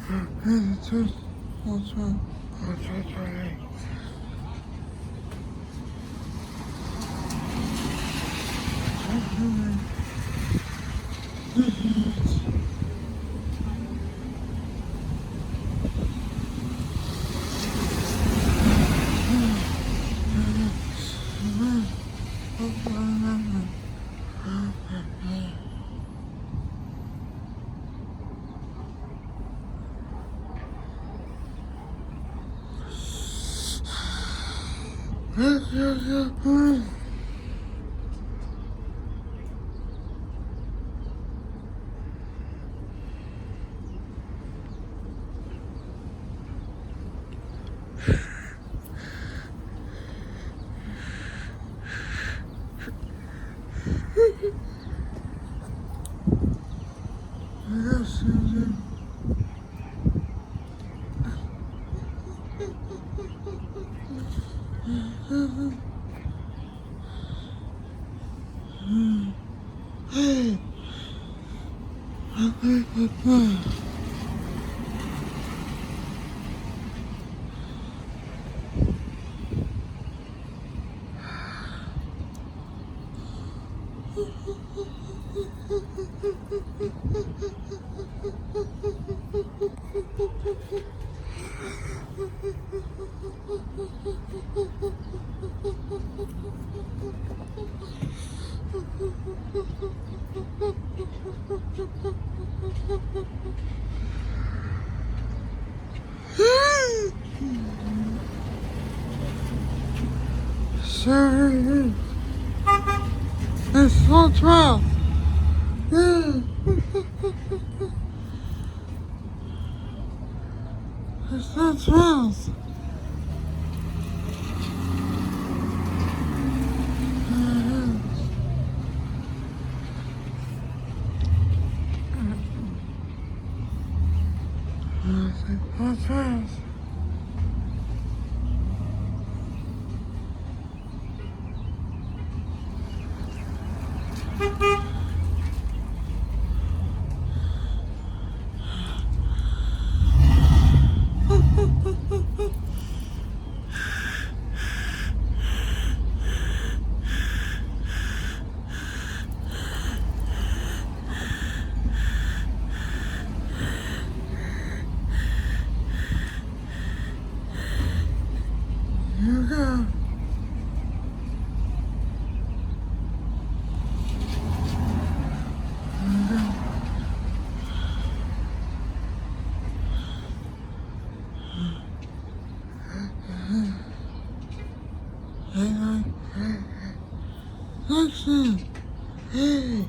Sure. It's so tough. It's so tough. It's so tough. You go. Listen. Hey.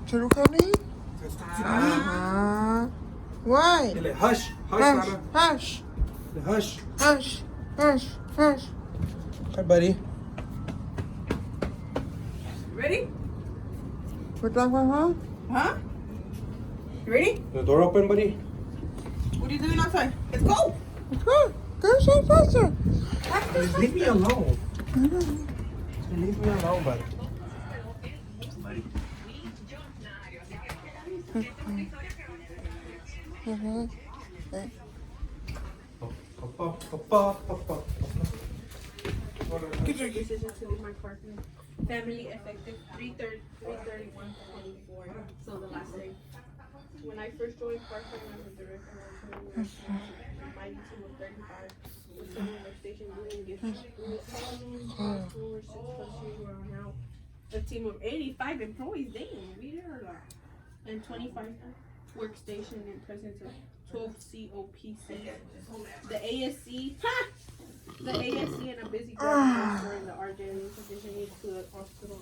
Cherukani? Why? Hush, Hush, hush, hush. hush, hush, hush. Hi, buddy. Ready? Put that one on? Huh? You ready? The door open, buddy? What are you doing outside? Let's go! Let's go. Go so faster. Just leave me alone. Leave me alone, buddy. Decision to leave my partner. Family effective 3/31/24. So the last day. When I first joined part-time as a director, I was my team of 35. The summer workstation doing gifts. We were 6+ years were on out. A team of 85 employees. Dang, we are a lot. And 25 workstation in presence of 12 COPC. The ASC The ASC and a busy drive during the RJ position needs to the hospital.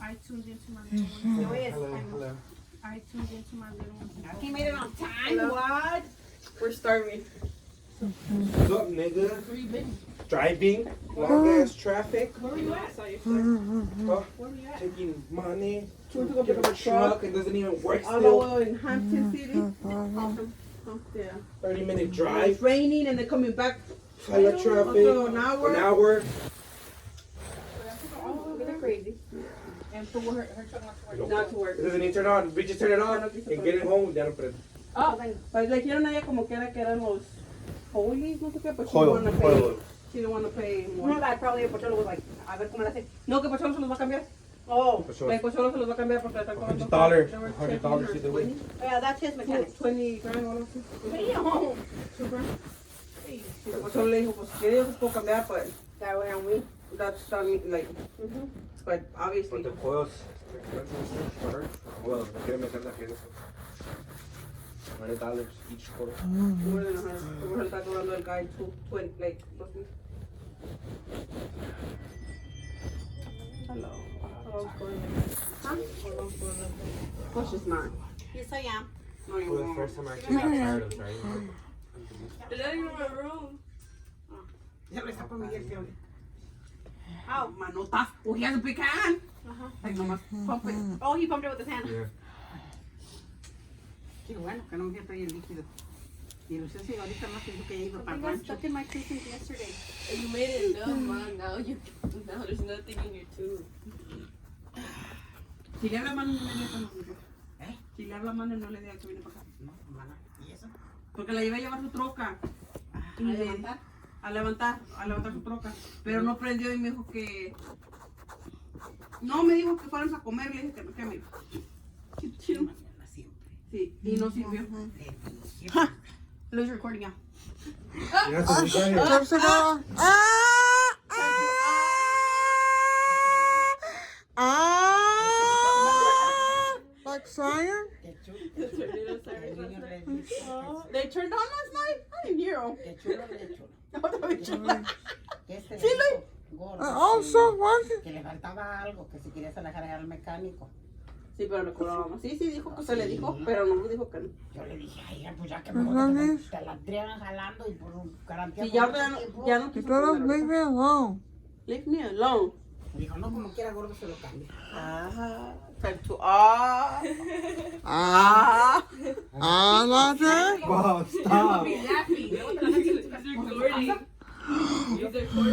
I tuned into my little one. I tuned into my little one. He made it on time. What? We're starving. What's up, nigga? Driving, long ass traffic. Where were you at? Saw your Huh? Where were you at? Taking money. We went to go pick up a truck. Truck. It doesn't even work All still. the way in Hampton City. Yeah. 30-minute It's drive. raining and they're coming back. Hella traffic. Also an hour. An hour. Oh, they're crazy. And for her truck not to work. Not to work. It doesn't need to turn on. We just turn it on and get it home. Ya no prende. Oh, but le dijeron a ella como que eran los Holy, no sé qué, but she Coil, didn't want to pay. coil. She didn't want to pay more. No, that probably Pocholo was like, a ver cómo le hace. No, que Pocholo se los va a cambiar. Oh, El Pocholo se los va a cambiar porque le están cobrando. $100. They were $100 checking either her way. 20. yeah, that's his mechanic. 20 grand o algo así. Damn. 2 grand. Y Pocholo le dijo, pues que ellos los puedo cambiar, but That way on we. that's not me, like, but obviously. But the coils, expensive. Well, quiere meter la que $100 each coil. More than 100. Como le está cobrando el guy 20, like, 20. Hello. Huh? What's just mine? Yes, I am. No, you For the won't. first time I actually got tired of driving. Is that even my room? Ya le está por Miguel, que ow, manotas. Oh, he has a big hand. Like, nomás pump it. Oh, he pumped it with his hand. Yeah. Qué bueno que no me quede ahí el líquido. Y Lucía sí, ahorita más siento que ya iba para I el got rancho. stuck in my tooth since yesterday. You made it numb, man. Now there's nothing in your tooth. Si le habla mano, no le diga que no. Si le habla mano, no le diga que viene para acá. No, mana. ¿Y eso? Porque la llevé a llevar su troca. ¿A levantar? A levantar su troca. Pero no prendió y me dijo que... No, me dijo que fuéramos a comer. Le dije que no, que me... Sí, y no sirvió. Lose recording now. You have to be quiet. Jump to go. Like Zion? The tornado sirens last night. They turned on last night? I didn't hear them. Qué chulo, qué chulo. Otra vez chula. Este Sí, le dijo, gordo, Also, working. que le faltaba algo, que si quería se la dejara al mecánico. Sí, pero le cobramos. Sí, dijo que se le dijo, pero no dijo que no. Yo le dije, ay, pues ya que Pues mejor no te, es. te la entregan jalando y por garantía. Sí, por ya, mucho ya no, tiempo. ya no You quiso don't poner- leave me alone. Leave me alone. Dijo, no, como quiera gordo se lo cambia. Ah, time to Like that? Wow, stop.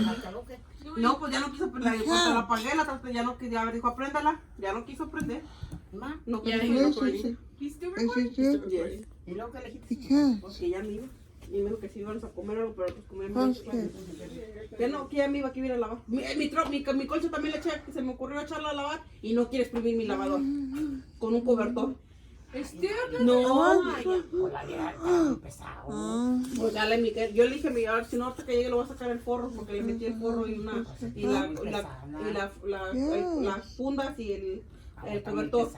Márcalo, ¿qué? No, pues ya no quiso prender. Cuando la apagué, la traté, ya no quiso, ya dijo, apréndala. Ya no quiso prender. Ma, No Yeah, quiso he Yes, prender. yes, He's still yes, recording? yes, yes. Yes. y luego que le dijiste, You can. Porque ya me iba. Y me dijo que si íbamos a comer algo, pero pues comemos. Okay. Que no, que ya me iba, que iba a lavar. Mi colcha también le eché, que se me ocurrió echarla a lavar y no quiere exprimir mi lavador. Con un cobertor. It's still No. pues la vieja está muy pesado. Pues ya yo le dije a mi, a ver si no, hasta que llegue lo voy a sacar el forro, porque le metí el forro y una, y las fundas y el cobertor.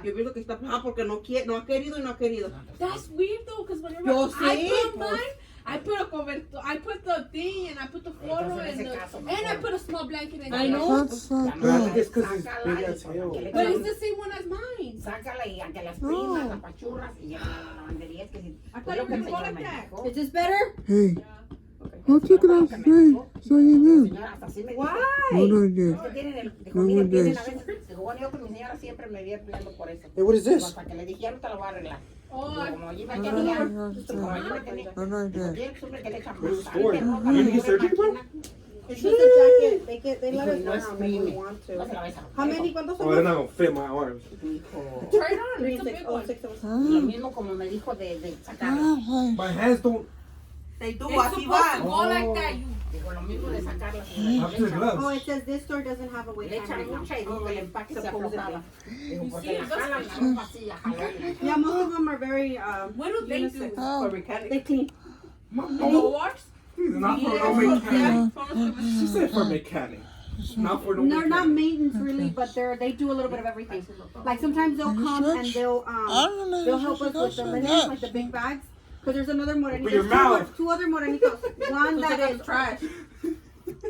Yo pienso que está, porque no ha querido y no ha querido. That's weird though, because whenever Yo I sé, put pues. mine, I put a cobertor, I put the thing, and I put the forro, Entonces, en and ese caso, and I mejor. put a small blanket in I there. know. That's so I think good. it's because he's big as hell. But it's the same one as mine. Sácala y aunque las primas, las pachurras y ya la lavandería es que si. I pues thought lo you que el were gonna señor go me like dijo. Is this better? Hey, don't take it off straight. So you know. Señora, hasta así me dijo. No, no, no. Es que tienen el, dijo, No, miren, no, tienen no. a veces, digo, bueno, yo con mi señora siempre me vi peleando por eso. Hey, what is Digo, this? hasta que le dije, ya no te lo voy a arreglar. Oh, Digo, como allí me No, tenía, no, como allí me tenía. No, no, Digo, no. bien, siempre que le echan Where's más. the store? Ahí te roja You la need pobre surgery, bro? máquina. It's just a jacket. They Dijo, let y us no know how many we exprime. want No se la to. vais a How many? ¿Cuántos Oh, they're son? not gonna fit my arms. Dijo, try it on. Three, It's a six. big Oh, one. 6 of us. lo mismo como me dijo de sacarla. Ah, My hands don't. They do, It's así supposed to van. go like that. You Digo, lo mismo de sacarla. After the Oh, gloves. it says this store doesn't have a wait Le time echan right now. mucha y digo que el empaque se Supposedly. aflojaba. Digo, You porque see, la that's jalan, what la ropa así, a jalar. Yeah, most of them are very what do they do? unisex. For mechanics. They clean. The wash? These are not for Yeah, a mechanic. Yeah. She said for mechanic. Not for no They're not mechanic. maintenance really, but they do a little bit of everything. Like sometimes they'll come and they'll help us with the linens, like the big bags. Cause there's another morenito. Open your There's mouth. two other morenitos. One that is trash.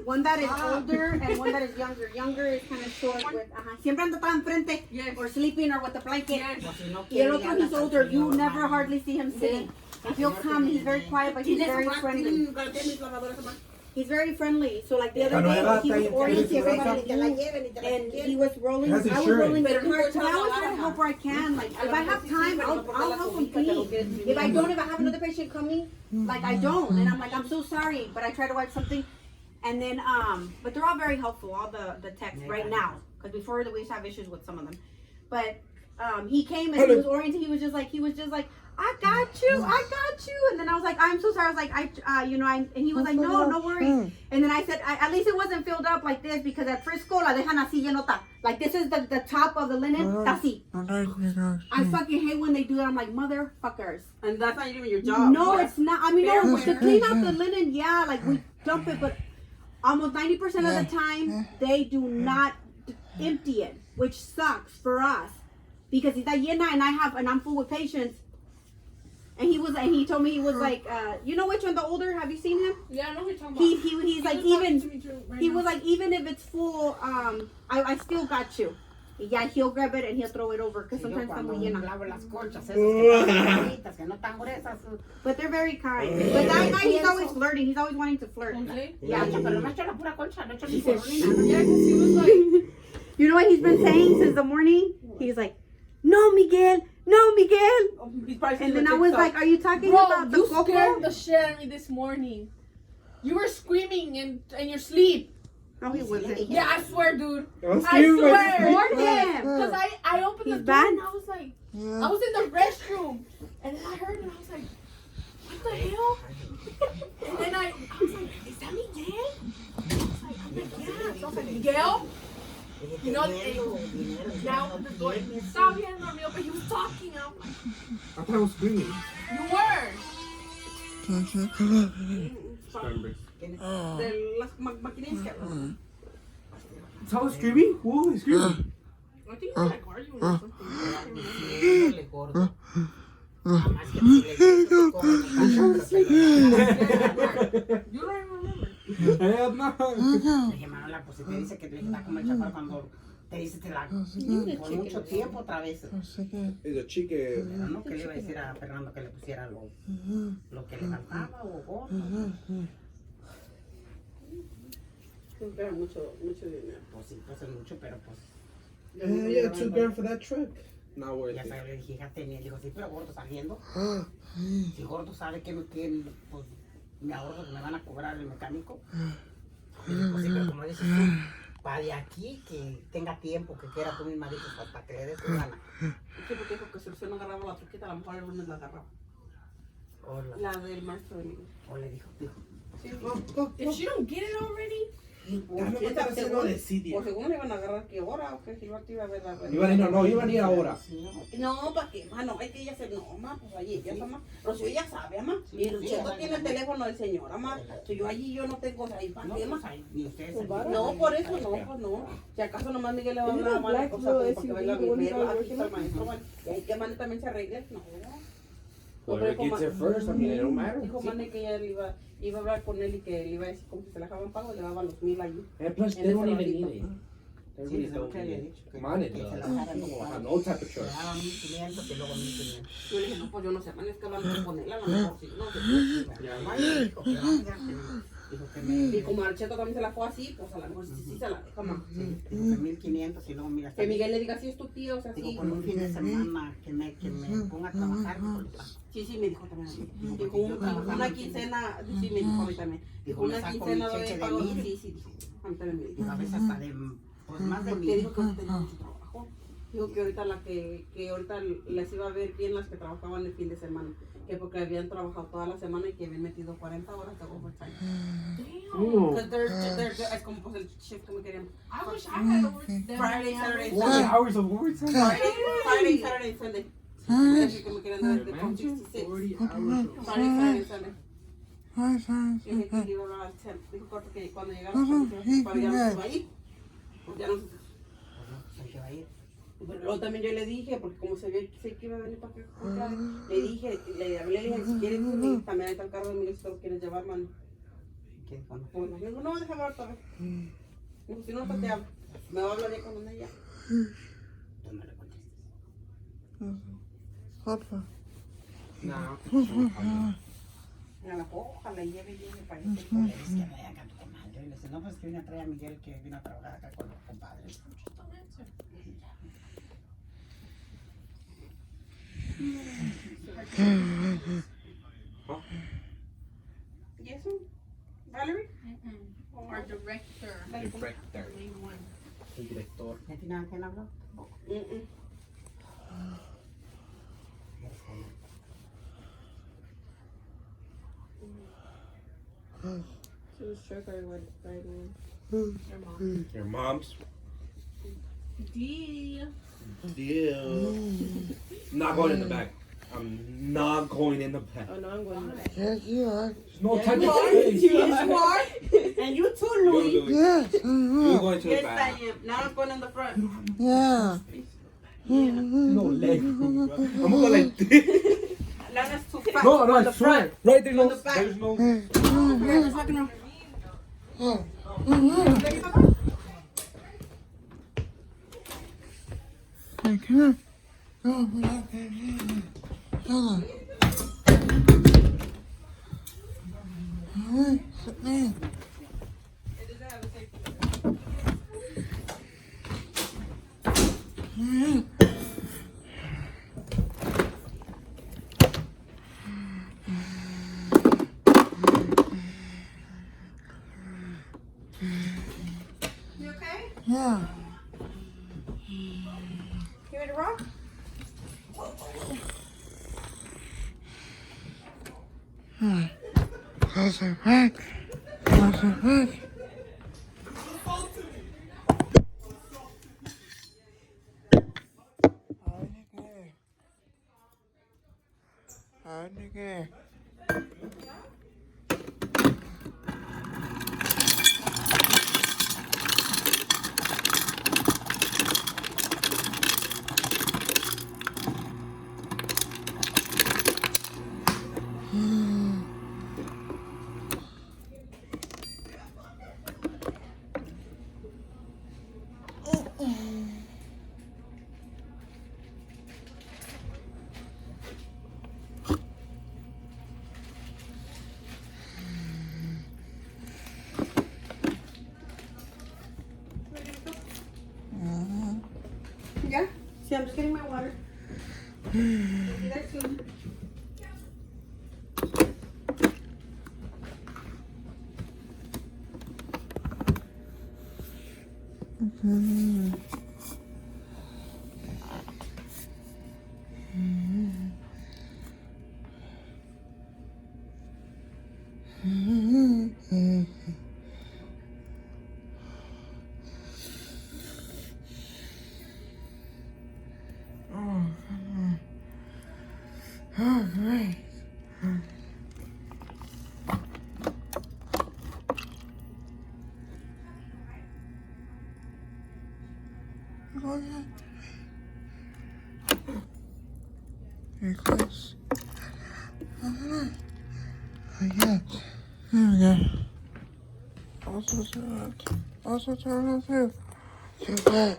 One that is older and one that is younger. Younger is kind of short with, siempre anda todo enfrente, Yes. or sleeping or with the blanket. Yes. O si no Y el quiere, otro, anda he's older. con el You señor, never mami. hardly see him sitting. He'll come. He's very quiet, but he's very friendly. He's very friendly. So like the other day, he was orienting everybody, and he was rolling. Has I was insurance. rolling the carts. I always try to help where I can. Like if I have time, I'll help him clean. If I don't, if I have another patient coming, like I don't, and I'm like, I'm so sorry, but I try to wipe something. And then, but they're all very helpful, all the techs right now. Because before we used to have issues with some of them. But he came and he was orienting. He was just like, I got you. And then I was like, I'm so sorry. I was like, and he was like, no worries. And then I said, at least it wasn't filled up like this, because at Frisco la dejan así llenota. Like this is the top of the linen. Así. I fucking hate when they do that. I'm like, motherfuckers. And that's not even your job. No, What? it's not. I mean, no, to clean out the linen, yeah, like we dump it, but almost 90% of the time they do not empty it, which sucks for us, because está llena and I'm full with patients. And he told me, he was like, you know which one, the older? Have you seen him? Yeah, I know what you're talking about. He's like, he was like, even if it's full, I still got you. Yeah, he'll grab it and he'll throw it over, because Y yo sometimes está cuando muy llena. lavo las colchas, esas que están bonitas, que no están gruesas. But they're very kind. But that guy, he's always flirting. He's always wanting to flirt. Ya, pero no echo la pura colcha, no echo ni corona. Yeah, because he was like, You know what he's been saying since the morning? He's like, no, Miguel. He's probably And seen then the I was TikTok. like, are you talking bro, about the you coco? scared the shit out of me this morning. You were screaming in your sleep. No, he wasn't. Yeah, I swear, dude. I'm I scared, like, swear. Warn him. Because I opened the He's door bad? and I was like, I was in the restroom. And then I heard and I was like, what the hell? And then I was like, is that Miguel? I'm like, yeah. So I was like, Miguel? You know, and now the door. Estaba bien dormido, but he was talking. And I'm like, I thought I was screaming. you were. De las maquinitas que So I was screaming? Who was screaming? I think you're like arguing or something. Diciéndole gordo. Nada más que si le dices que come, You don't even remember. Hell no. dije, Manuela, pues si te dice que te está como el chaparro cuando te dice te la por mucho tiempo otra vez. Es a chique. Pero no que le iba a decir a Fernando que le pusiera lo que le faltaba o gordo. Pero mucho dinero. Pues sí, pues es mucho, pero pues. Yeah, $2,000 for that truck. Not worth Ya it. sabes, le dije, ya tenía, dijo, sí, pero gordo saliendo. Si gordo sabe que pues, me ahorro que me van a cobrar el mecánico. Dije, pues sí, pero como dices tú, para de aquí que tenga tiempo, que quiera tú misma, dices, hasta que le des tu gana. Sí, porque dijo que si usted no agarraba la troquita, a lo mejor el lunes la agarraba. La del maestro de Miguel. O le dijo, If you don't get it already, Por según le iban a agarrar que ahora o que si no te iba a ver la Iban a ir ahora. No, ¿para qué? No, es que ella se... No, ma, pues allí ella, mamá. Rocío ya sabe, mamá. Y Rocío tiene el teléfono del señor, mamá. Si yo allí yo no tengo ahí, ¿para qué, ma? ni ustedes. No, por eso no, pues no. Si acaso nomás Miguel le va a hablar a Mane, pues para que venga a verlo, aquí está el maestro, Mane. Y ahí que Mane también se arregle, no. Whoever gets it first, I mean, it don't matter. Dijo Mane que ella iba a hablar con él y que le iba a decir como que se le dejaban pago, le daban los 1,000 allí. And plus, they don't even need it. They Sí, really desde don't que había need dicho it. que Mine se does. la dejaran como No type of truck. le daban 1,500 y luego 1,500. Yo le dije, no, pues yo no sé, Mane, es que hablando con él, a lo mejor sí, no sé. Dijo que vaya, dijo que me... Y como Archeto también se la fue así, pues a lo mejor sí se la deja, mamá. Sí, dijo que 1,500 y luego mira... Que Miguel le diga, sí es tu tío, o sea, Digo, sí. con un fin de semana que me ponga a trabajar. Sí, me dijo también a mí. Dijo, una quincena, sí, me dijo a mí también. Dijo, una saco quincena mi doy cheque el de pago. 1,000. Sí, dijo. A mí también me dijo. Digo, a veces hasta de pues, más de Porque 1,000. dijo que ahorita tenía mucho trabajo. Dijo que ahorita que ahorita les iba a ver bien las que trabajaban el fin de semana. Que porque habían trabajado toda la semana y que habían metido 40 horas de overtime. Because es como pues el shift que me querían. I wish I had a work Friday, Saturday, 40 Sunday. hours of overtime? Friday, Saturday, Sunday. Es que me querían dar de from 66. 40 hours of Friday, Saturday, Sunday. Dije que le iba a hablar al temp. Dijo corto que cuando llegara para ya no estaba ahí. Pues ya no. Pues hay que va a ir. Pero luego también yo le dije, porque como se ve que iba a venir para acá a comprar, le dije, le hablé, le dije, si quieres, también ahí está el carro de Miguel, si te lo quieres llevar, mano. ¿Qué dijo? No. Pues me dijo, no, déjame hablar todavía. Dijo, si no, pues te hablo. Me va a hablar ya con ella. Tú no le contestes. Papa. No. A la ojalá lleve para Es que me diga tu comadre. Le dice, no, pues que vine a traer a Miguel que vino a trabajar acá con los compadres. ¿Y eso? ¿Valerie? Our director. Director. Main one. El director. ¿Ya tiene alguien habló? She was struck by right one. Her mom. Your mom's Deal. deal. Not going in the back. I'm not going in the back. Oh no, I'm going to that. Yes, you are. There's no type You of are. space. Yes, you are. And you too, You, Louis. Louis. Yes, I You're am. going to the Yes, I back. am. Now I'm going in the front. Yeah. No leg room. I'm gonna go like this. Lana's too fat. No, no, On I the swear. front. Right there's On no. the back. There's no. Lana's walking around. Hey, come on. Oh, hold on. All right, sit down. All right. You okay? Yeah. You ready to rock? Closer back. Closer back. Heineke. Yeah? See, I'm just getting my water. I'll be there soon. Oh, great. Oh, yeah. Here close. Oh, yeah. There we go. Also turn up. Also turn up too. Too bad.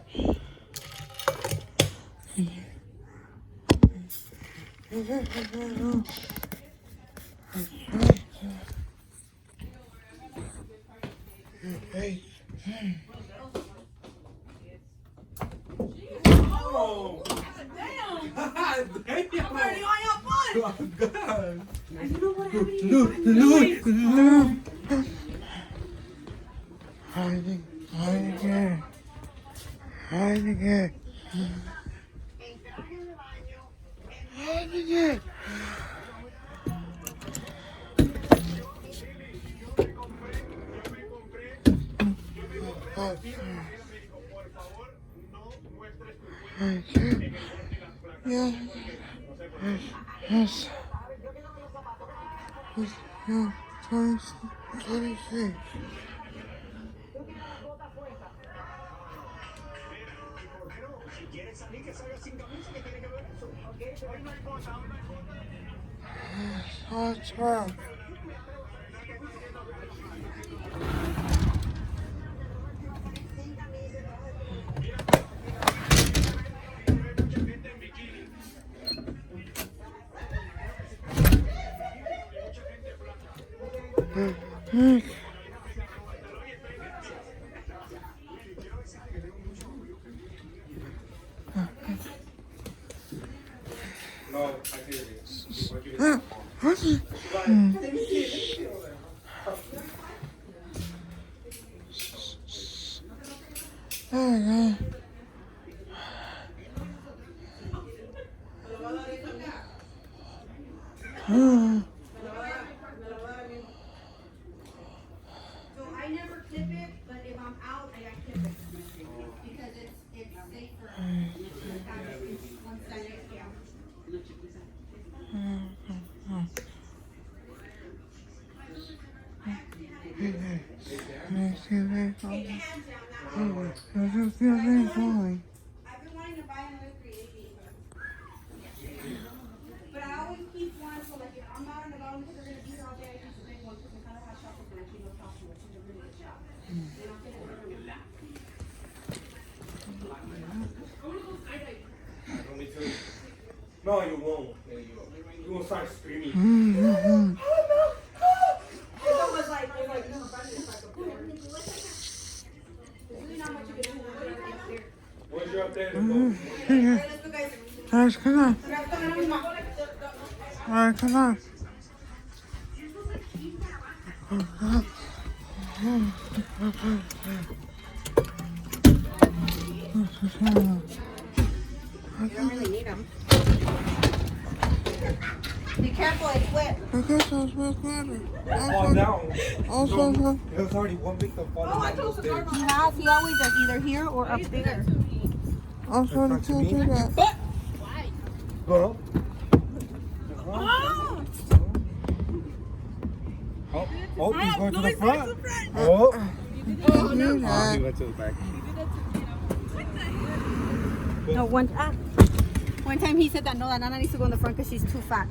Hey. Oh. Damn. I'm already on your foot. Oh, God. And you know what happened? Look. Hiding again. Hiding again. Hiding again. Okay. Yeah. Yes. Yeah. 26. So tough. No, I can't. So I never clip it, but if I'm out, I clip it. Because it's safer. Once I get down. I've been wanting to buy another 380. But I always keep one so like if I'm out and about because they're gonna be here all day, I just bring one because I kind of have shop with my no problem. It's a really good shop. And I'll get it for you. No, you won't. You won't start screaming. Where's your up there? Guys, come on. Alright, come on. You don't really need them. Be careful, it's wet. I guess I was much better. Fall down. Also, It was already one big fall down those stairs. He always does either here or up there. also the kids do that. Go up. Oh, he's going to the front. Oh. Do that. He went to the back. No, one time he said that no, that Nana needs to go in the front because she's too fat.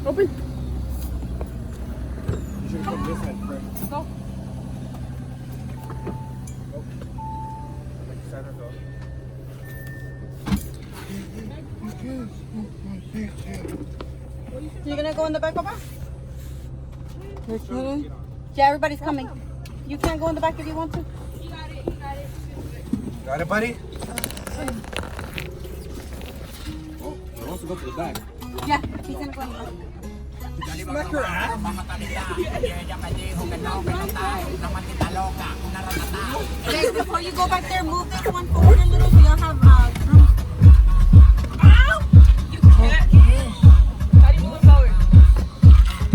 Open. You should come this side first. Go. Like Santa Claus. You gonna go in the back, Papa? You're kidding? Yeah, everybody's coming. You can't go in the back if you want to. Got it, buddy? Oh, he wants to go to the back. Yeah, he's gonna go in the back. Smack her ass. Guys, before you go back there, move this one forward a little so y'all have room. You can't. How do you move it forward?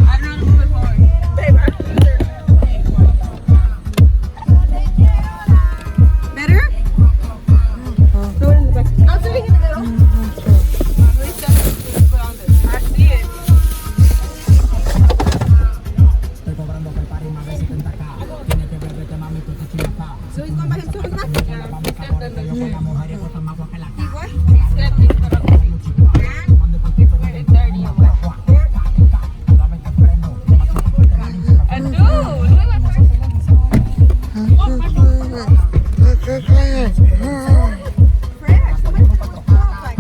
I don't know how to move it forward. Babe, I don't either. Better? Throw it in the back. I'll do it in the middle. I see it. So he's going by himself now? He what? And dude, look at that. Fresh. Somebody put those clothes like.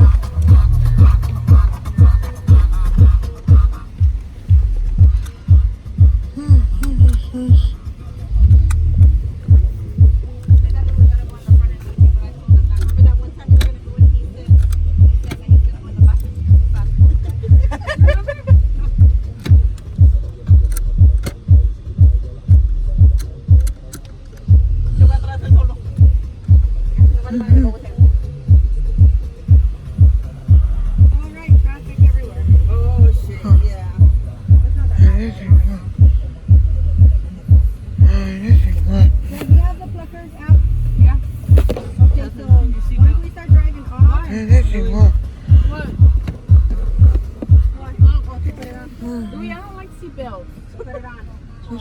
Alright, traffic everywhere. Oh shit, yeah. Do we have the pluckers out? Yeah. Okay, so once we start driving off, What? okay, put it on. Louis, I don't like seatbelts. Put it on. So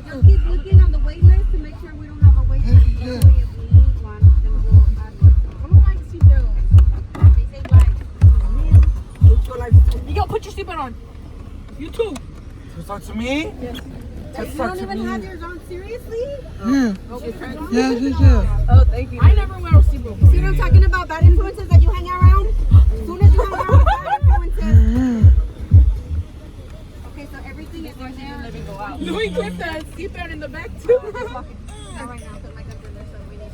just keep looking on the wait list to make sure we don't have a wait time. That way if we need one, then we'll add one. I don't like seatbelts. They say like, Miguel, put your seatbelt on. You too. Talk to me? you don't even have yours on, seriously? Yeah. Yes, yes, yes. Oh, thank you. I never wear a seatbelt. See what I'm talking about? Bad influences that you hang around? As soon as you hang around bad influences. Okay, so everything is in there. Louis clipped the seatbelt in the back too. Not right now, because my computer, so we need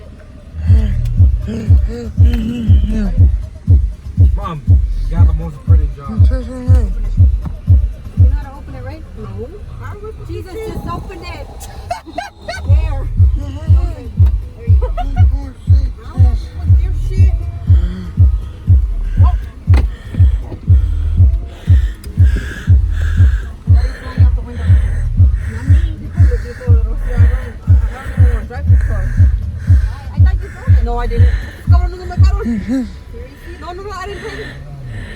it. Mom, you got the most pretty job. You know how to open it, right? No. Jesus, just open it. There. There you go. Your shit. Everybody's going out the window. Not me. I thought you got it. No, I didn't. Seriously? No, I didn't put it.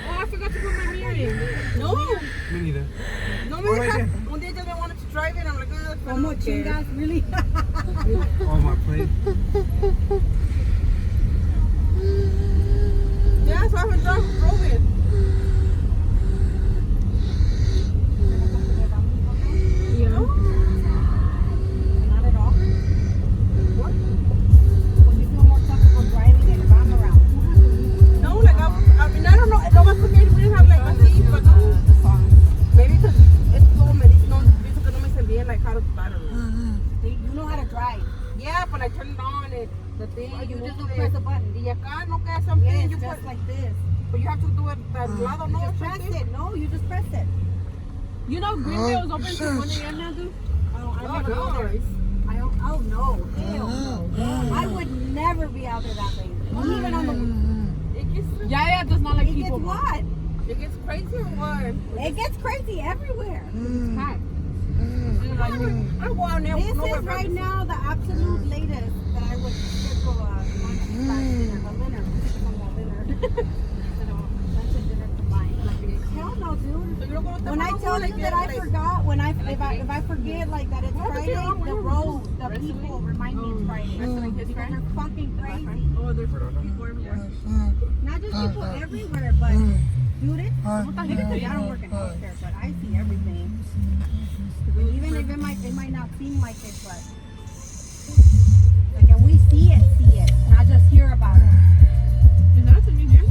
Oh, I forgot to put my mirror in. No, Me neither. no What me I did? One day I just wanted to drive it. I'm like, oh, Como chingas, really? On my plate. yeah, so I haven't drove it. Not at all. What? When you feel more comfortable driving and run around. No, like I mean, I don't know. No más porque we didn't have like a seat, but no. Maybe because it's so many. No, pienso que no me servía like how to start it. You know how to drive. Yeah, but I turned it on and the thing. You just moved don't it. press the button. Y acá no queda something. Yes, you just put, like this. but you have to do it that lado, You no? just press it. No, you just press it. You know Greenville is open till 1 a.m. now, dude? Oh, I Oh, never go there. nice. I don't. Oh no. Hell no. I would never be out there that late. Even on the. It gets, Yaya does not like It gets people. what? it gets crazy or what? It gets crazy everywhere. Hi. I don't go out there. This nowhere is but- right now the absolute latest that I would schedule a lunch dinner. Lunch and dinner combined. Hell no, dude. So you don't go with the When I mom, tell like, you that I like- forgot, if I forget like that it's Friday, the road, the people remind me it's Friday. Because they're fucking crazy. Oh, there's people everywhere. Not just people everywhere, but dude, it's I don't work in healthcare, but I see everything. Even if it might not seem like it, but like, and we see it, not just hear about it. Is that a new here?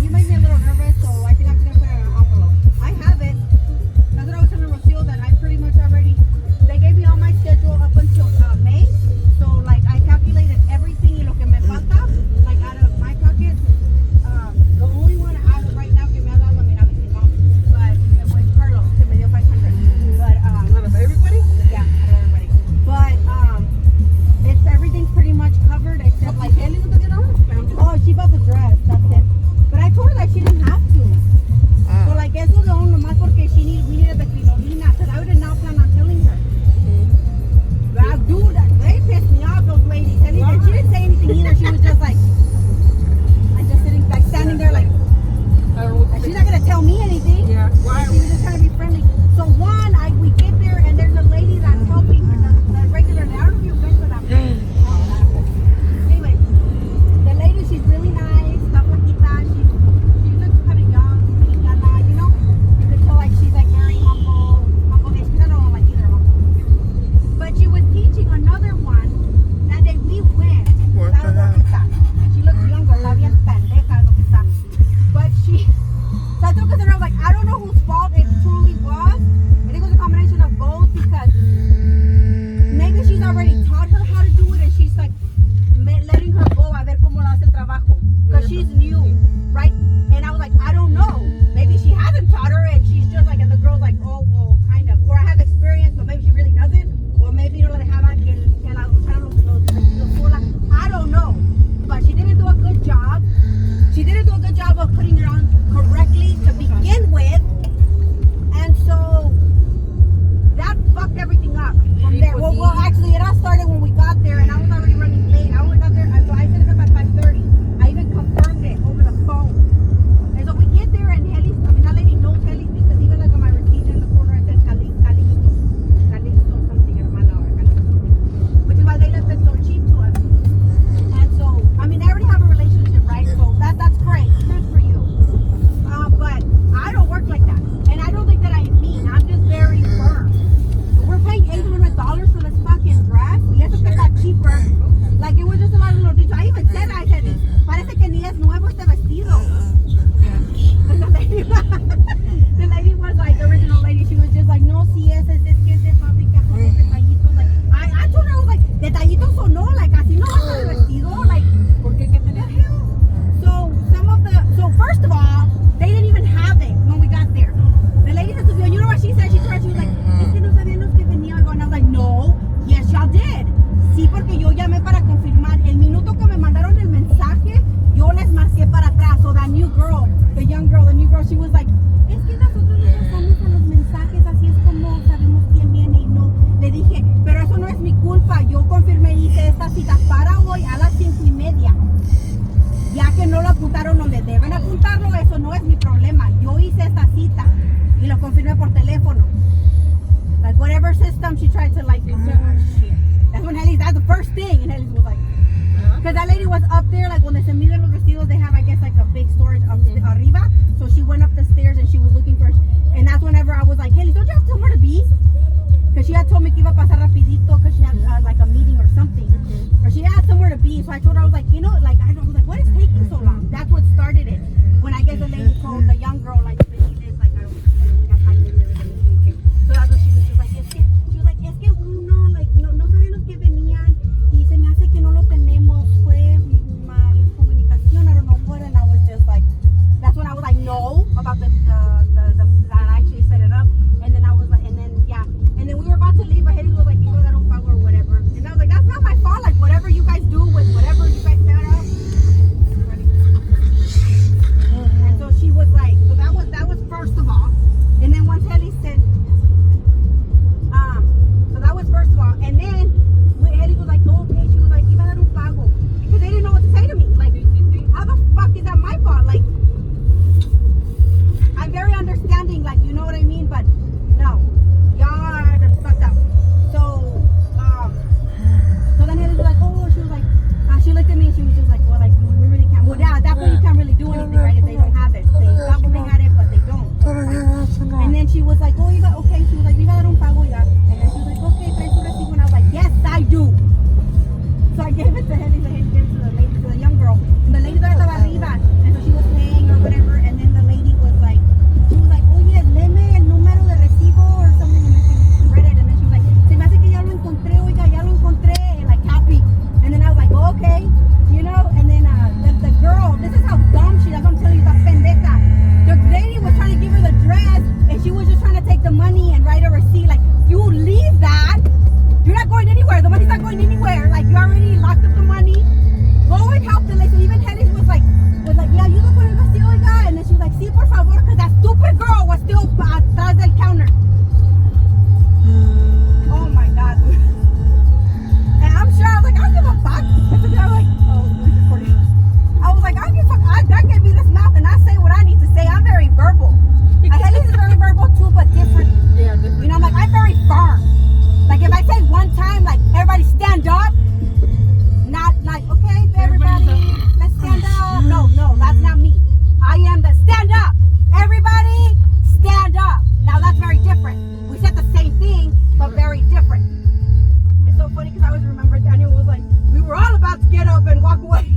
You make me a little nervous, so I think I'm just gonna put it in an envelope. I have it. That's what I was telling Rocio, that I pretty much already. They gave me all my schedule up until May, so like I calculated everything y lo que me falta, like out of my pocket. The only one out of right now que me ha dado, I mean, obviously mom, but it was Carlos que me dio 500. But Out of everybody? yeah, out of everybody. But it's everything's pretty much covered except like. Oh, she bought the dress. That's it. But I told her that she didn't have to. So like eso de uno más porque we needed the crinolina, because I would have not planned on telling her. But dude, they pissed me off, those ladies. And even she didn't say anything either. She was just like, I'm just sitting like standing there like, she's not gonna tell me anything. Yeah. Why? She was just trying to be friendly. So one, we get there and there's a lady that's helping the regular. I don't know if you've been to that place. Anyway, the lady, she's really nice, está flaquita, she looks kind of young, mexicana, you know? You can tell like she's like very humble, because I don't like either of them. But she was teaching another one that day we went. Está bonita. She looks younger, está bien pendeja, lo que está. But so I told her, I was like, I don't know whose fault it truly was. I think it was a combination of both, because maybe she's already taught her how to do it and she's like letting her go a ver cómo la hace el trabajo, because she's new, right? And I was like, I don't know, maybe she hasn't taught her and she's just like, and the girl's like, oh well, kind of, or I have experience but maybe she really doesn't, or maybe no la dejaban que la usaran sola. I don't know, but she didn't do a good job. She didn't do a good job of putting it on correctly to begin with, and so that fucked everything up from there. Well, actually, it all started when we got there, and I was already running late. I only got there, so I said it at 5:30. I even confirmed it over the phone. she was like, es que nosotros no pasamos a los mensajes, así es como sabemos quién viene y no. Le dije, pero eso no es mi culpa, yo confirmé, hice esta cita para hoy a las 5:30. Ya que no lo apuntaron donde deben apuntarlo, eso no es mi problema. Yo hice esta cita y lo confirmé por teléfono. Like whatever system she tried to like insert. Shit. That's when Helly's, that's the first thing. And Helly's was like, because that lady was up there, like when they se miden los vestidos, they have, I guess, like a big storage up arriba. So she went up the stairs and she was looking for, and that's whenever I was like, Helly, don't you have somewhere to be? Because she had told me que iba a pasar rapidito because she had like a meeting or something. Or she had somewhere to be. So I told her, I was like, you know, like, I was like, what is taking so long? That's what started it. When I guess the lady told the young girl, like, the lady is like, I don't have time to do this. So that's what she was like, she was like, es que uno, like, no sabían los que venían y se me hace que no lo tenemos. Fue mal comunicación. I don't know what. And I was just like, that's when I was like, no, about the that I actually set it up. And then I was like, and then, yeah. And then we were about to leave, but Haley was like, you know, that don't follow or whatever. And I was like, that's not my fault. Like, whatever you guys do with whatever you guys set up. And so she was like, so that was first of all. And then once Haley said, so that was first of all. And then Haley was like, oh, okay. She was like, iba a dar un pago. Because they didn't know what to say to me. Like, how the fuck is that my fault? Like, I'm very understanding, like, you know what I mean? But no, y'all are fucked up. So then Haley was like, oh, she was like, she looked at me and she was just like, well, like, we really can't. Well, yeah, at that point you can't really do anything, right? If they don't have it. They thought they had it, but they don't. And then she was like, oh, you got, okay. She was like, you got un pago, ya. And then she was like, okay, trae tu recibo. And I was like, yes, I do. So I gave it to Haley, so Haley gave it to the lady, to the young girl. And the lady estaba arriba. And so she was paying or whatever. And then the lady was like, she was like, oye, leme el número de recibo or something. And then she read it. And then she was like, se me hace que ya lo encontré, oiga, ya lo encontré. Like, happy. And then I was like, oh, okay. You know? And then the girl, this is how dumb she is. I'm telling you, that pendeja. The lady was trying to give her the dress. And she was just trying to take the money and write a receipt. Like, you leave that. You're not going anywhere. The money's not going anywhere. Like, you already locked up the money. Go and help the lady. So even Henry was like, yeah, you go con el vestido, oiga. And then she was like, sí, por favor, because that stupid girl was still atrás del counter. Oh my God. And I'm sure, I was like, I don't give a fuck. And so I was like, oh, this is recording. I was like, I don't give a fuck. God gave me this mouth and I say what I need to say. I'm very verbal. And Henry's is very verbal too, but different. Yeah, different. You know, I'm like, I'm very firm. Like, if I say one time, like, everybody stand up. Not like, okay, everybody, let's stand up. No, that's not me. I am the stand up. Everybody, stand up. Now, that's very different. We said the same thing, but very different. It's so funny because I always remember Daniel was like, we were all about to get up and walk away.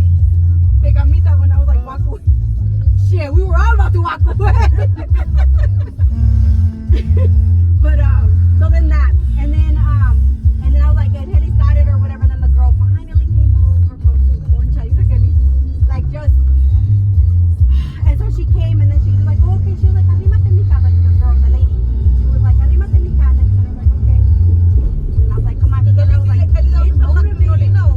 They got me that when I was like, walk away. Shit, we were all about to walk away. But, so then that. And then I was like, and Haley started or whatever. And then the girl finally came over from Concha. You look at me, like just. And so she came, and then she was like, oh, okay. She was like, arrímate mi casa, the girl, the lady. She was like, arrímate mi casa. And I was like, okay. And I was like, come on. And I was like,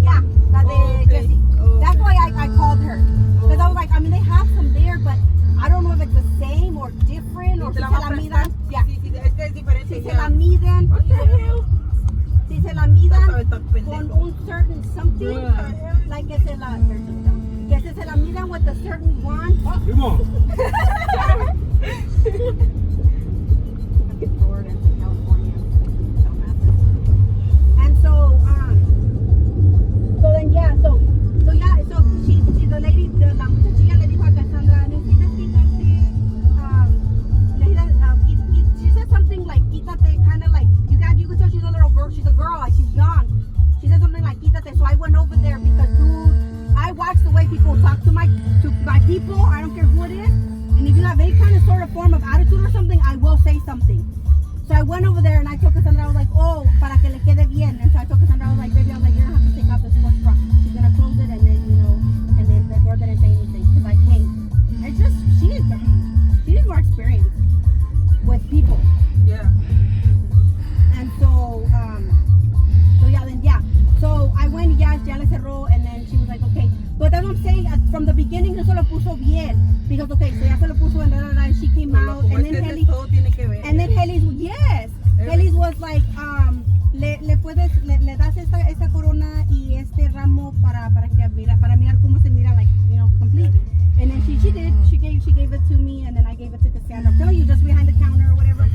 yeah, la de Jessie. That's why I called her, because I was like, I mean, they have some there, but I don't know if it's the same or different or si se la midan. Yeah. Si se la miden, what the hell? Si se la midan con un certain something, like que se la midan with a certain one. Florida and California. And so then yeah, so she the lady, la muchachilla le dijo a Cassandra, necesitas quitarte, she said something like, quítate, kind of like, you could tell she's a little girl, she's a girl, like she's young. She said something like, quítate, so I went over there because, dude, I watch the way people talk to my people, I don't care who it is, and if you have any kind of sort of form of attitude or something, I will say something. So I went over there and I told Cassandra, I was like, oh, para que le quede bien. And so I told Cassandra, I was like, baby, I was like, you're gonna have to take out this sports bra. She's gonna close it, and then, you know, and then the girl didn't say anything because I came. It's just, she needs more experience with people. Yeah. And so yeah, then yeah. So I went, ya le cerró, and then she was like, okay. But that's what I'm saying, from the beginning, eso lo puso bien. Because, okay, so ya se lo puso and she came out, and then Helly, todo tiene que ver. and then Helly's, yes, Helly's was like, le das esta corona y este ramo para mirar cómo se mira, like, you know, complete. And then she did, she gave it to me, and then I gave it to Cassandra. I'm telling you, just behind the counter or whatever.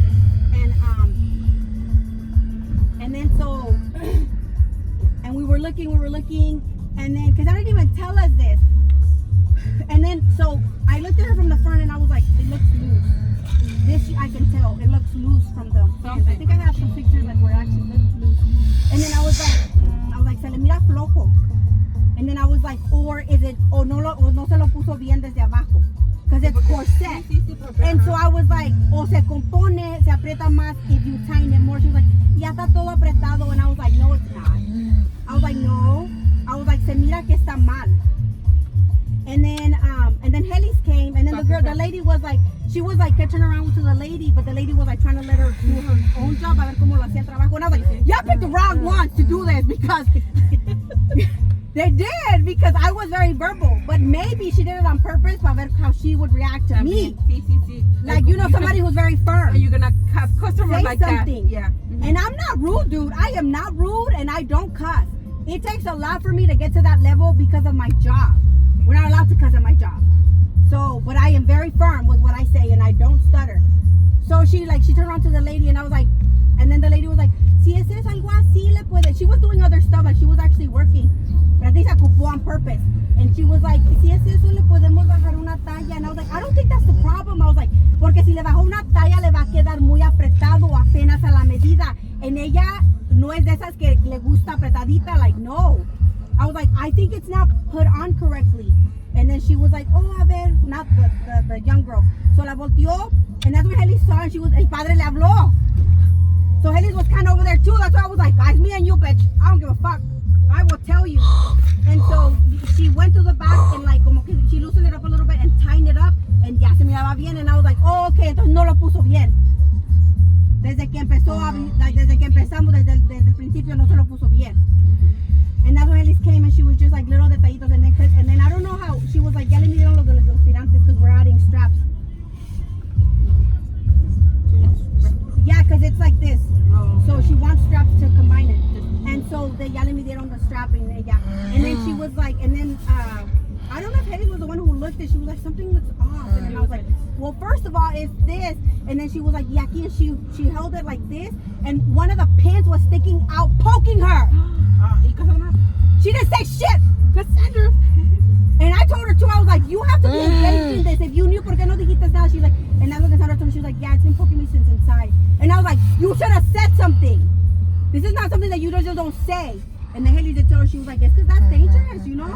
And then so, and we were looking, and then, because I didn't even tell us this. And then, so I looked at her from the front and I was like, it looks loose. This, I can tell, it looks loose from the front. I think I have some pictures like where it actually looks loose. And then I was like, se le mira flojo. And then I was like, or is it, o no se lo puso bien desde abajo. Because it's corset. And so I was like, o se compone, se aprieta más if you tighten it more. She was like, ya está todo apretado. And I was like, no, it's not. I was like, no. I was like, se mira que está mal. And then Helly's came, and then the lady was like, she was like catching around to the lady, but the lady was like trying to let her do her own job, a ver cómo lo hacía el trabajo. And I was like, y'all picked the wrong ones to do this because they did, because I was very verbal, but maybe she did it on purpose para ver how she would react to me. Sí. Like, you know, somebody who's very firm. You're gonna have customers Say like something. that. Yeah. And I'm not rude, dude. I am not rude, and I don't cuss. It takes a lot for me to get to that level because of my job. We're not allowed to cuss at my job. So, but I am very firm with what I say, and I don't stutter. So she turned around to the lady, and I was like, and then the lady was like, si ese es algo así, le puede. She was doing other stuff, like she was actually working. But I think se ocupó on purpose. And she was like, si es eso, le podemos bajar una talla. And I was like, I don't think that's the problem. I was like, porque si le bajó una talla, le va a quedar muy apretado apenas a la medida. En ella no es de esas que le gusta apretadita, like, no. I was like, I think it's not put on correctly. And then she was like, oh, a ver, not the young girl. So la volteó, and that's when Helly saw, and el padre le habló. So Helly was kind of over there too. That's why I was like, it's me and you, bitch. I don't give a fuck. I will tell you. And so she went to the back and like, como que she loosened it up a little bit and tightened it up, and ya se miraba bien. And I was like, oh, okay, entonces no lo puso bien. Desde que empezamos, desde el principio no se lo puso bien. And that's when Elise came, and she was just like little detallitos, and then I don't know how she was like, ya le midieron los tirantes because we're adding straps. Yeah, because it's like this. So she wants straps to combine it. And so ya le midieron the strap, and then she was like, and then I don't know if Haley was the one who looked at. She was like, something looks off, and then I was like, well, first of all, it's this. And then she was like, yaki, and she held it like this, and one of the pins was sticking out, poking her. She didn't say shit, Cassandra. And I told her too, I was like, you have to be engaged in this. If you knew, ¿por qué no dijiste nada? She's like, and that's what Cassandra told me. She was like, yeah, it's been poking me since inside. And I was like, you should have said something. This is not something that you just don't say. And then Haley did tell her, she was like, it's because that's dangerous, you know?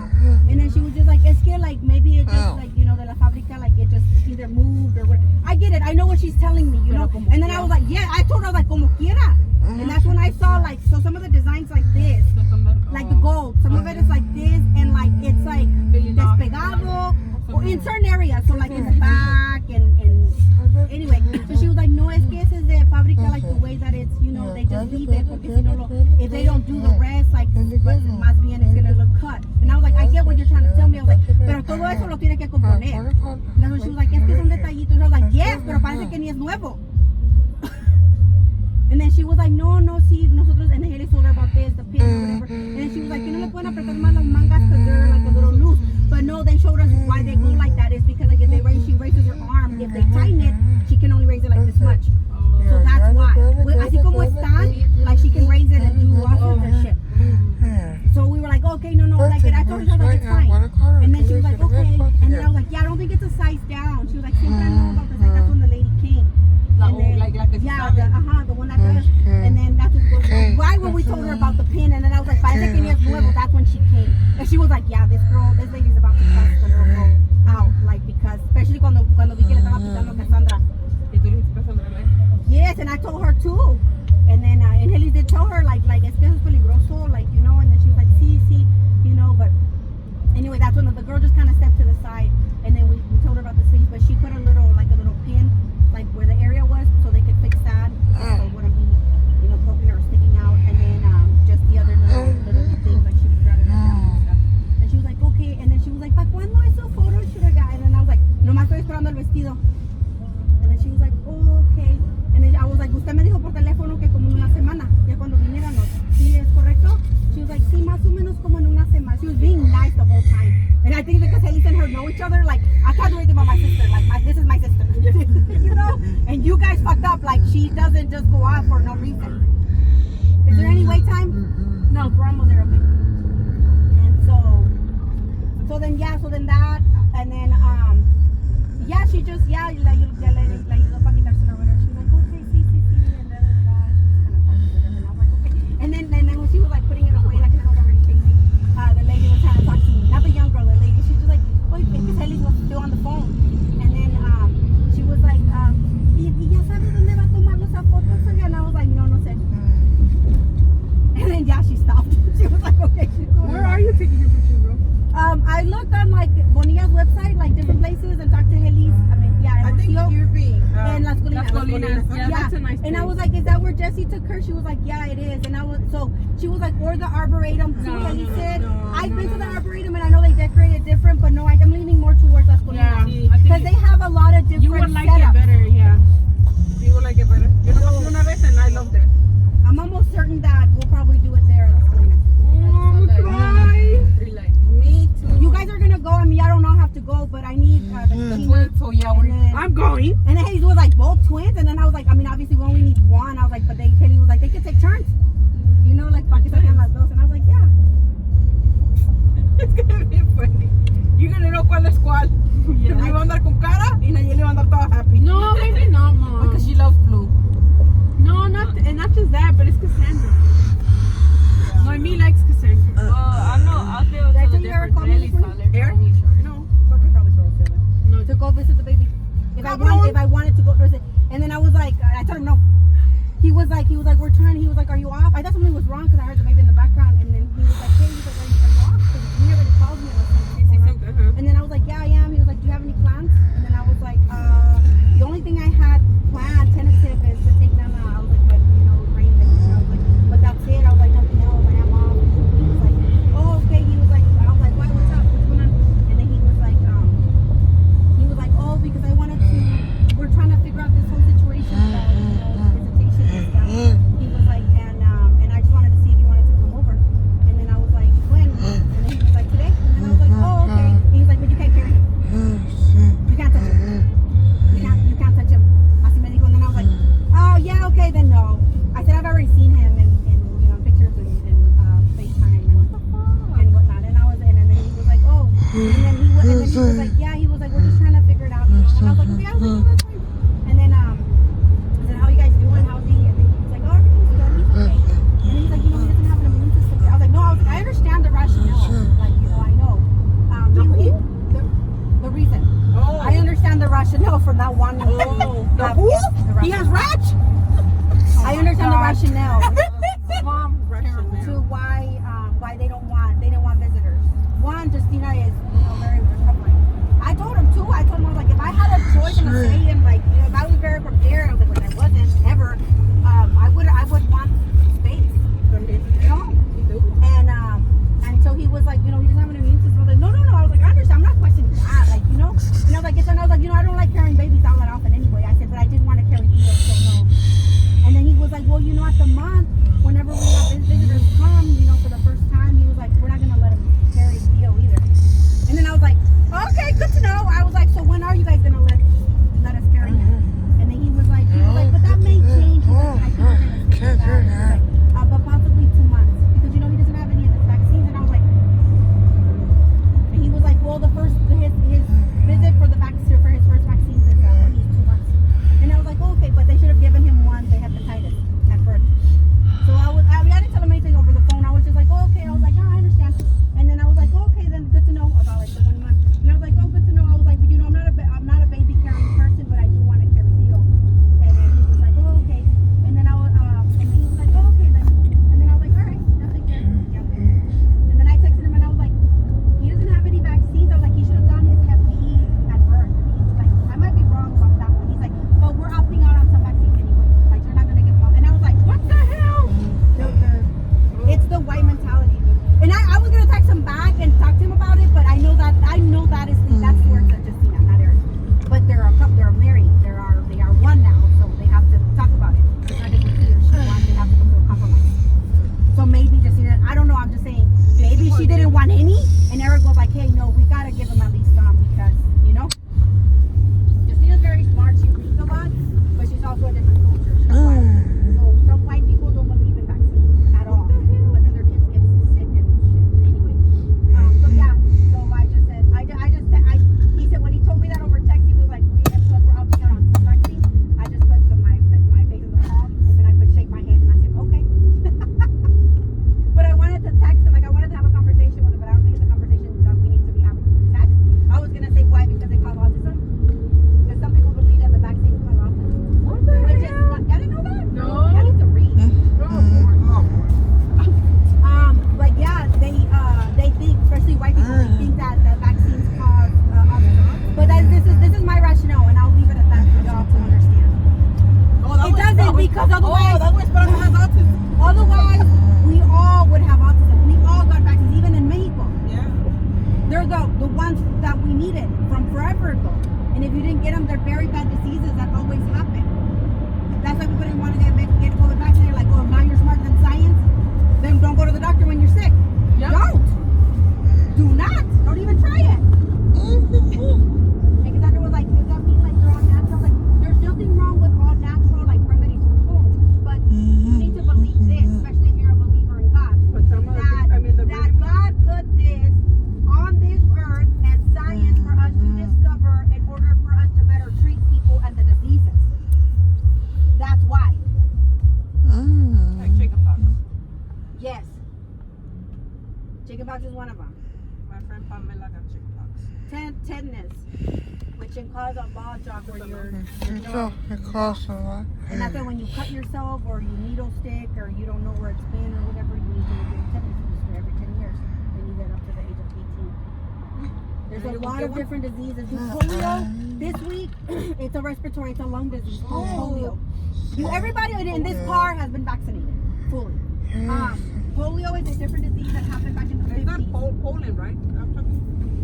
And then she was just like, it's scared, like, maybe it just, like, you know, de la fábrica, like, it just either moved or what. I get it. I know what she's telling me, you know? And then I was like, yeah, I told her, I was like, como quiera. And that's when I saw, like, so some of the designs like this, like the gold. Some of it is like this, and, like, it's, like, despegado, or in certain areas. So, like, in the back, and anyway. So she was like, no, es que ese es de fábrica, like, the way that it's, you know, they just leave it, porque si no, if they don't do the rest, like, más bien it's gonna look cut. And I was like, I get what you're trying to tell me. I was like, pero todo eso lo tiene que componer. And then she was like, es que son detallitos. And I was like, yes, pero parece que ni es nuevo. And then she was like, no, sí, nosotros, and Haley told her about this, the pin, or whatever. And then she was like, que no le pueden apretar más las mangas because they're like a little loose. But no, they showed us why they go like that is because, like, if she raises her arm, if they tighten it, she can only raise it like this much. So that's why. Así como están, like, she can raise it and do lots of her shit. So we were like, okay, no, like, and I told her, like, it's fine. And then she was like, okay. And then I was like, yeah, I don't think it's a size down. She was like, siempre I know about the size. That's when the lady came. And then, yeah, the one that does. And then that's right when we told her about the pin. And then I was like, parece que ni es nuevo. That's when she came. And she was like, yeah, this lady's about to cut the little girl out. Like, because, especially cuando vi que le estaba pitando a Cassandra. Yes, and I told her too. And then, and Haley did tell her, like, es que eso es peligroso, like, you know. And then she was like, sí, you know. But anyway, that's when the girl just kind of stepped to the side. And then we told her about the sleeves. But she put a little buscando el vestido. And then she was like, oh, okay. And then I was like, usted me dijo por teléfono que como en una semana, ya cuando viniéramos. ¿Sí es correcto? She was like, sí, más o menos como en una semana. She was being nice the whole time. And I think because Elise and her know each other, like, I can't do anything about my sister. Like, this is my sister. You know? And you guys fucked up. Like, she doesn't just go off for no reason. Is there any wait time? No, we're almost there, okay. And so then that, and then, yeah, she just, le ayudó para quitárselo, whatever. She was like, okay, sí, and then, and I was like, okay. And then when she was like putting it away, like, I don't know, already chasing, the lady was trying to talk to me, not the young girl, the lady, she was like, oh, because Ellie was still on the phone. And then, she was like, y ya sabes dónde va a tomar los fotos, and I was like, no sé. And then, yeah, she stopped. She was like, okay. Where are you taking your picture, bro? I looked on like Bonilla's website, like different places, and talked to Helly's. I mean, yeah, I think you're being. and Las Colinas. Las Colinas. Yeah, that's a nice And I place. was like, is that where Jessie took her? She was like, yeah, it is. And I was, so she was like, or the Arboretum too. No, Helly no, said, no, I've been to the no. Arboretum and I know they decorate it different, but no, I'm leaning more towards Las Colinas. Yeah, I think Because they have a lot of different you would like setups. it better, yeah. You would like it better. Yo no fui una vez and I loved it. I'm almost certain that we'll probably do it there at Las Colinas. Oh, cry. Me too. You guys are going to go. I mean, I don't know have to go, but I need the twins. So yeah, And then- I'm going. And then Haley was like, both twins? And then I was like, I mean, obviously we only need one. I was like, but Haley was like, they could take turns. You know, like, para que salgan las dos. And I was like, yeah. It's gonna be funny. You're gonna know cuál es cuál. Yeah. Yo iba a andar con cara y Nayeli va a andar toda happy. No, maybe not, Mom. because she loves blue. No, not just that, but it's Cassandra. Noemi likes Cassandra. Did I tell you Eric called me this morning? Eric? No. No, to go visit the baby. If I wanted to go visit. And then I was like, I told him no. He was like, we're trying. He was like, are you off? I thought something was wrong because I heard the baby in the background. And then he was like, hey, he's like, are you off? Because he already called me. And then I was like, yeah, I am. He was like, do you have any plans? And then I was like, the only thing I had planned, tentative, is to take them out. I was like, but you know, it rained. And I was like, but that's it. I was like, nothing else. I am off. He was like, oh, okay. He was like, I was like, why? What's up? What's going on? And then he was like, oh, because I wanted to. We're trying to figure out this whole situation about visitation and stuff. He was like, and I just wanted to see if you wanted to come over. And then I was like, when? And then he was like, today. And then I was like, oh, okay. He was like, but you can't carry him. You can't touch him. You can't touch him. Así me dijo. And then I was like, oh yeah, okay, then no. I said I've already seen him in you know, pictures and FaceTime and whatnot. And I was and then he was like, oh. And then he was like, yeah. He was like, we're just trying to figure it out. You know? And I was like, okay, I was like, oh, that's fine. And then I said, how are you guys doing? How's he? And then he was like, oh, everything's good. He's okay. And he's like, you know, he doesn't have an immune system. I was like, no, I understand the rationale. Like, you know, I know. The reason. Oh. I understand the rationale for not wanting to. The who? He has ratch? I understand the rationale Mom, to why they didn't want visitors. One, Justina is, you know, very recovering. I told him too. I told him, I was like, if I had a choice and a say, and like, you know, if I was very prepared, I was like, when I wasn't ever, I would want space. You know? And so he was like, you know, he doesn't have an immune system. I was like, no. I was like, I understand. I'm not questioning that. Like, you know? And I was like, you know, I don't like carrying babies all that often anyway. I said, but I didn't want to carry Theo, so no. And then he was like, well, you know, at the month, whenever we have visitors come, you know, for the first time, he was like, we're not going to let him carry Theo either. And then I was like, okay, good to know. I was like, so when are you guys going to let us carry him? And then he was like, but that may change. He was like, I think we're going to stick with that. He was like, but possibly 2 months. Because, you know, he doesn't have any of the vaccines. And I was like, and he was like, well, his visit for his first vaccines is when he's 2 months. And I was like, oh, okay, but they should have given him one. They had hepatitis at birth. Because otherwise, that's why Esperanza has autism. otherwise, we all would have autism. We all got vaccines, even in Mexico. Yeah. They're the ones that we needed from forever ago. And if you didn't get them, they're very bad diseases that always happen. That's why people didn't want to get COVID vaccine. They're like, oh, now you're smarter than science. Then don't go to the doctor when you're sick. Yep. Don't. Do not. Don't even try it. And Cassandra was like, does that mean like they're all natural? Like, there's nothing wrong with all natural like remedies from home. But you need to believe this, especially if you're a believer in God. But some of the That, things, I mean, the that God put this on this earth and science for us to discover in order for us to better treat people and the diseases. That's why. Like chickenpox. Yes. Chickenpox is one of them. My friend Pamela got chickenpox. Tetanus, which can cause a ball shock where you're It costs a lot. and that's why when you cut yourself or you needle stick or you don't know where it's been or whatever, you need to get a tetanus booster every 10 years when you get up to the age of 18. There's a lot of different diseases. Polio, this week, it's a respiratory, it's a lung disease called polio. Everybody in this car has been vaccinated, fully. Polio is a different disease that happened back in the 50s. It's not Poland, right? I'm talking.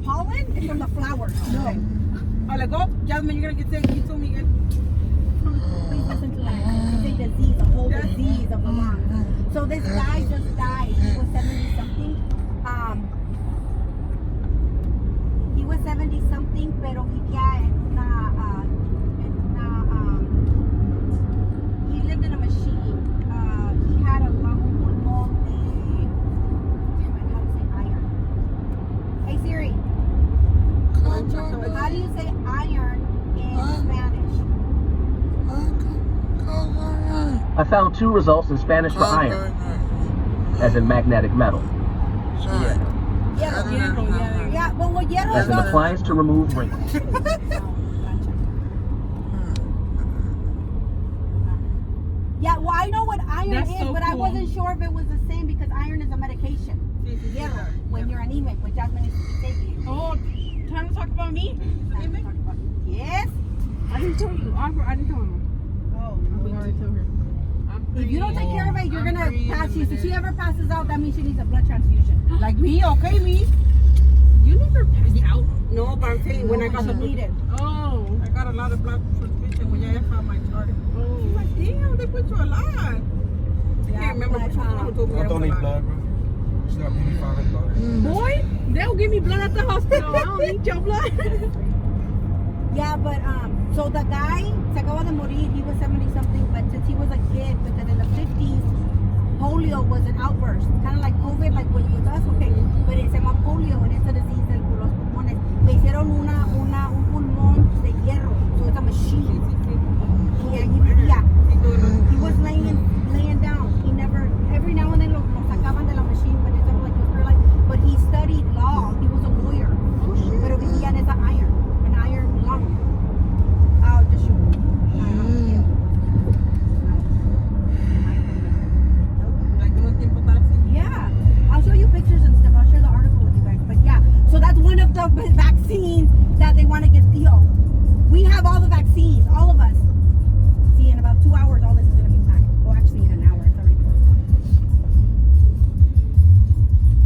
Pollen is from the flowers. No. I'm like, oh, Jasmine, you're gonna get sick. You told me again. Please listen to what I said. It's a disease, a whole disease of the lungs. So this guy just died. He was 70 something. He was 70 something, pero vivía en he lived in a machine. He had a lung pulmón de, damn it, how to say iron? Hey Siri, how do you say iron in Spanish? I found 2 results in Spanish for iron, as in magnetic metal, Yeah, but what hierro as is an also- appliance to remove wrinkles. Yeah, well, I know what iron That's is, so but I cool. wasn't sure if it was the same because iron is a medication. Hierro, when you're anemic, which Jasmine is taking. Oh, time to talk about me? Yes? I didn't tell you. I didn't tell him. Oh, We already told her. if you don't take care of it, you're gonna pass. If she ever passes out, that means she needs a blood transfusion. Like me, okay, me. You never passed out. No, but I'm saying when I got she the needed. Oh. I got a lot of blood transfusion when I found my chart. I'm like, damn, they put you a lot. I can't remember which one who told me I that don't was a need lot. blood, bro. She got maybe $500. Boy, they'll give me blood at the hospital. I don't need your blood. Yeah, but so the guy se acaba de morir. He was 70 something, but since he was a kid, because in the 50s, polio was an outburst, kind of like COVID, like with us, okay. But it se llama polio, and it's a disease de los pulmones. Le hicieron un pulmón de hierro, so it's a machine. Yeah, he was laying down. He never, every now and then lo sacaban de la machine, but it's like was like. But he studied law. He was a lawyer. Pero vivía en esa an iron lung. I'll just show you. Like, no tiempo para así. Yeah, I'll show you pictures and stuff. I'll share the article with you guys. But yeah, so that's one of the vaccines that they want to give Theo. We have all the vaccines, all of us. See, in about 2 hours, all this is going to be back. Well, actually, in an hour. It's already 4 o'clock.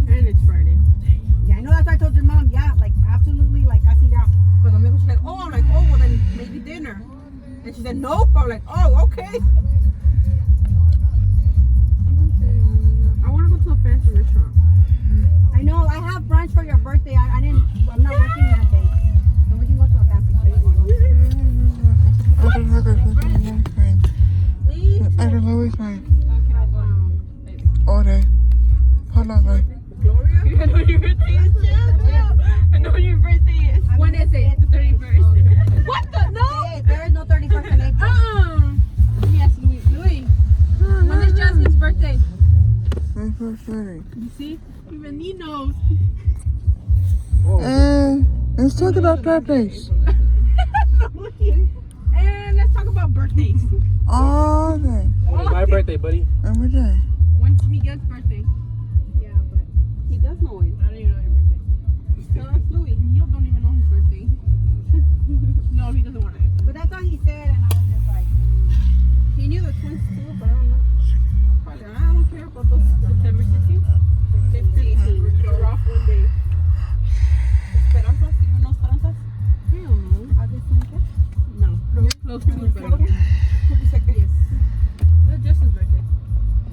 And it's Friday. Yeah, I know that's why I told your mom. Yeah, like, absolutely, like, I see now. Because amigo, she's like, oh, I'm like, oh, well, then maybe dinner. And she said, nope. I'm like, oh, okay. I want to go to a fancy restaurant. I know, I have brunch for your birthday. I'm not working that day. So we can go to a fancy place. I don't have a friend. I don't know his name. All day. Hold on, babe. I know your birthday is, Jess. I know your birthday is. When is it? The 31st. What the? No. Hey, there is no 31st in April. Let me ask Louis. Louis, when is Jasmine's birthday? My first wedding. You see? Even he knows. And let's talk about birthdays. And let's talk about birthdays. All day. My birthday, buddy. Every day. When's Miguel's birthday? Yeah, but He does know it. I don't even know your birthday. So that's Louis. Miguel don't even know his birthday. No, he doesn't want to. But that's all he said, and I was just like, He knew the twins too. No, it's Julie's birthday. That's Justin's birthday.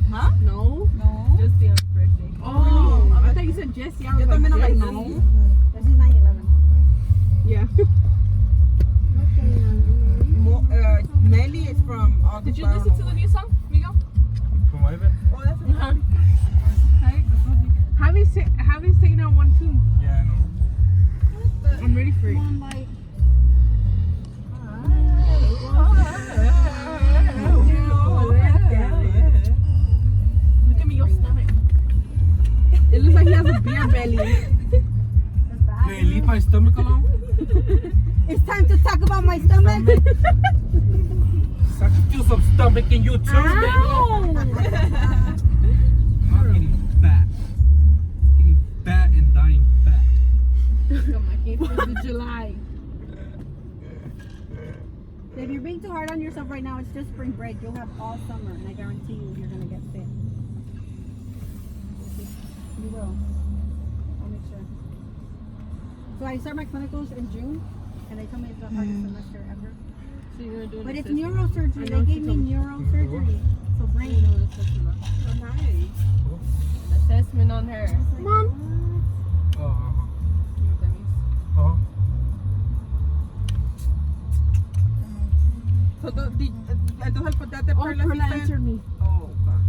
Huh? No. No. Just Dion's birthday. Oh, I thought you said Jesse. I was Yo también I'm like, Jesse. no. This is 9/11. Yeah. Nelly is from August. Did you listen to the new song, Miguel? From Ivan? Oh, that's Uh-huh. Javi's taking out one too. Yeah, I know. I'm ready for it. Look at me, your stomach. It looks like he has a beer belly. Hey, leave my stomach alone. It's time to talk about my stomach. Suck you some stomach in you too, Ow! I'm getting fat. Getting fat and dying fat. Come on, can't wait to July. If you're being too hard on yourself right now, it's just spring break. You'll have all summer, and I guarantee you're gonna get fit. You will. I'll make sure. So I start my clinicals in June, and they told me it's the hardest semester ever. So you're gonna do But an it's assessment? neurosurgery. I They know gave she me told me. neurosurgery. So brain. An assessment on her. Mom. So, entonces, pues, ya te Oh, Perla answered me. Oh, God.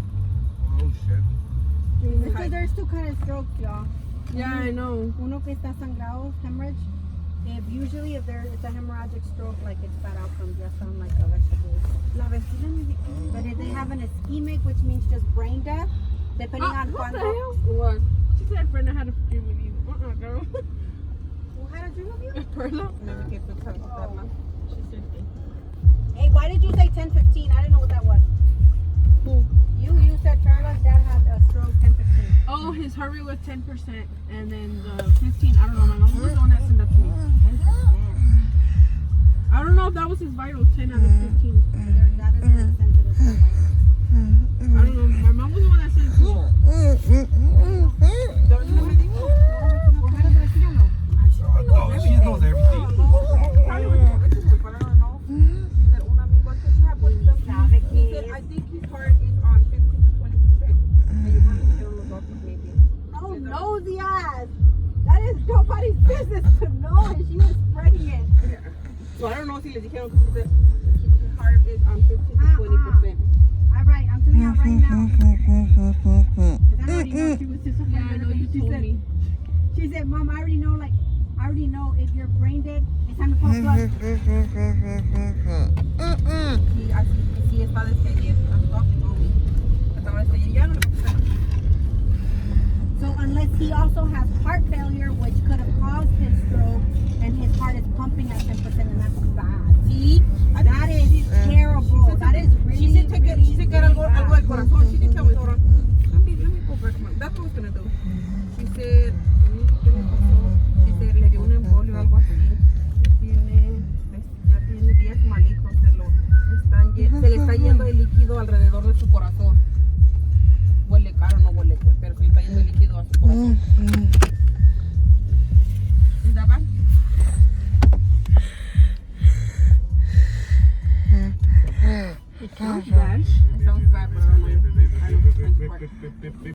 Oh shit. So there's two kind of strokes, y'all. Yeah, I know. Uno que está sangrado, hemorrhage. If it's a hemorrhagic stroke, like it's bad outcome, just sound like a vegetable. But if they have an ischemic, which means just brain death, depending on What the cuando. hell? What? She said Brenda had a dream with you. Girl. Who had a dream of you? Perla. Maybe que tú sabes hacerla. She said it. Hey, why did you say 10:15? I didn't know what that was. Who? You said Charlotte's dad had a stroke 10:15. Oh, his heart rate was 10%, and then the 15. I don't know. My mom was the one that sent that to me. I don't know if that was his vitals. 10 out of 15. That is very sensitive. to my- I don't know. My mom was the one that sent it to me. Oh, she knows everything. He said, I think his heart is on 15 to 20%. And you want to tell los doctors maybe. Oh, nosy ass. That is nobody's business to know, and she was spreading it. So I don't know si les dijeron que his heart is on 15 to 20%. All right, I'm doing it right now. 'Cause I already know she was just Yeah, I know you she told said, me. She said, Mom, I already know if you're brain dead, it's time to pump blood. Y así, sí está despedido. Estaba despedido. Ya no le pasa nada. So unless he also has heart failure, which could have caused his stroke, and his heart is pumping at 10%, and that's bad. Sí. That is terrible. That is really, She said que era algo del bad. corazón. She didn't tell me. Hold on. Let me go back. That's what I was gonna do. She said, ¿qué le pasó? She said, le dio un embolio o algo así. Ya tiene días malitos. Se le está yendo el líquido alrededor de su corazón. Huele caro, no huele, pero se le está yendo el líquido a su corazón. ¿Es that bad? It sounds bad. It sounds bad, but I don't know. I don't know.